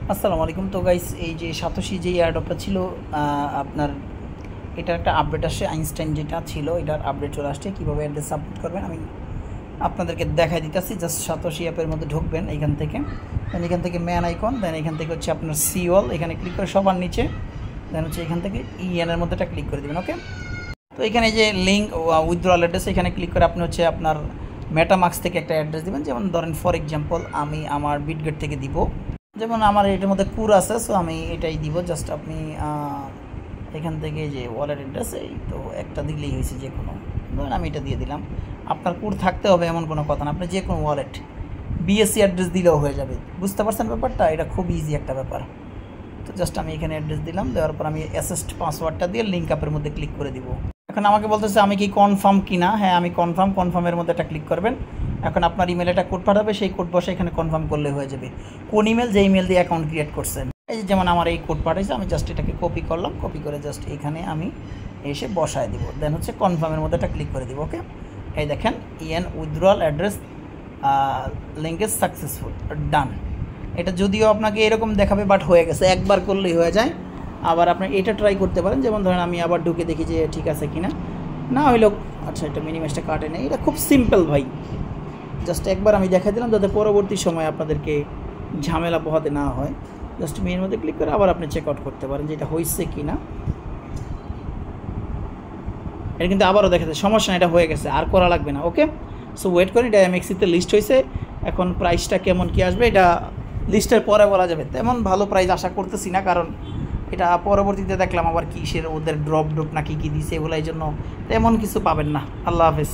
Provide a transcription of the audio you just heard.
আসসালামু আলাইকুম। তো গাইস, এই যে সাতোশি যে এয়ারড্রপটা ছিল, আপনার এটার একটা আপডেট আসছে। আইনস্টাইন যেটা ছিল এটার আপডেট চলে আসছে। কীভাবে অ্যাড্রেস সাবমিট করবেন আমি আপনাদেরকে দেখাই দিতেছি। জাস্ট সাতোশি অ্যাপের মধ্যে ঢুকবেন এইখান থেকে, দেন এখান থেকে ম্যান আইকন, দেন এখান থেকে হচ্ছে আপনার সিওল, এখানে ক্লিক করে সবার নিচে, দেন হচ্ছে এখান থেকে ইএনের মধ্যেটা ক্লিক করে দেবেন। ওকে, তো এখানে যে লিঙ্ক উইথড্রল অ্যাড্রেস, এখানে ক্লিক করে আপনি হচ্ছে আপনার মেটামাক্স থেকে একটা অ্যাড্রেস দেবেন। যেমন ধরেন ফর এক্সাম্পল আমি আমার বিটগেট থেকে দিব, যেমন আমার এটার মধ্যে কুর আছে, সো আমি এটাই দিব। জাস্ট আপনি এখান থেকে যে ওয়ালেট অ্যাড্রেস, এই তো একটা দিলেই হয়েছে, যে কোনো ধরেন আমি এটা দিয়ে দিলাম। আপনার কুর থাকতে হবে এমন কোনো কথা না, আপনি যে কোনো ওয়ালেট বিএসসি অ্যাড্রেস দিলেও হয়ে যাবে। বুঝতে পারছেন ব্যাপারটা? এটা খুব ইজি একটা ব্যাপার। তো জাস্ট আমি এখানে অ্যাড্রেস দিলাম, দেওয়ার পর আমি অ্যাসেস্ট পাসওয়ার্ডটা দিয়ে লিঙ্ক আপের মধ্যে ক্লিক করে দিব। এখন আমাকে বলতেছে আমি কি কনফার্ম কিনা। হ্যাঁ, আমি কনফার্মের মধ্যে একটা ক্লিক করবেন। এখন আপনার ইমেলে একটা কোড পাঠাবে, সেই কোড বসে এখানে কনফার্ম করলে হয়ে যাবে। কোন ইমেল, যে ইমেল দিয়ে অ্যাকাউন্ট ক্রিয়েট করছেন, এই যে যেমন আমার এই কোড পাঠাইছে, আমি জাস্ট এটাকে কপি করলাম, কপি করে জাস্ট এখানে আমি এসে বসায় দিব। দেন হচ্ছে কনফার্মের মধ্যে একটা ক্লিক করে দিব। ওকে, এই দেখেন EN withdrawal address link is successful, done. এটা যদিও আপনাকে এরকম দেখাবে, বাট হয়ে গেছে, একবার করলেই হয়ে যায়। আবার আপনি এটা ট্রাই করতে পারেন। যেমন ধরেন আমি আবার ঢুকে দেখি যে ঠিক আছে কিনা, না হইলো আচ্ছা এটা মিনিমাইজটা কাটে নেই। এটা খুব সিম্পল ভাই, জাস্ট একবার আমি দেখাই দিলাম যাতে পরবর্তী সময় আপনাদেরকে ঝামেলা পোহাতে না হয়। জাস্ট মেয়ের মধ্যে ক্লিক করে আবার আপনি চেক আউট করতে পারেন যে এটা হয়েছে কি না। এটা কিন্তু আবারও দেখাচ্ছে, সমস্যা না, এটা হয়ে গেছে, আর করা লাগবে না। ওকে, সো ওয়েট করেন, এটা এমএক্সিতে লিস্ট হয়েছে। এখন প্রাইসটা কেমন কি আসবে এটা লিস্টের পরে বলা যাবে। তেমন ভালো প্রাইস আশা করতেছি না, কারণ এটা পরবর্তীতে দেখলাম আবার কিসের ওদের ড্রপ না কী কী দিছে, এগুলো এই জন্য তেমন কিছু পাবেন না। আল্লাহ হাফেজ।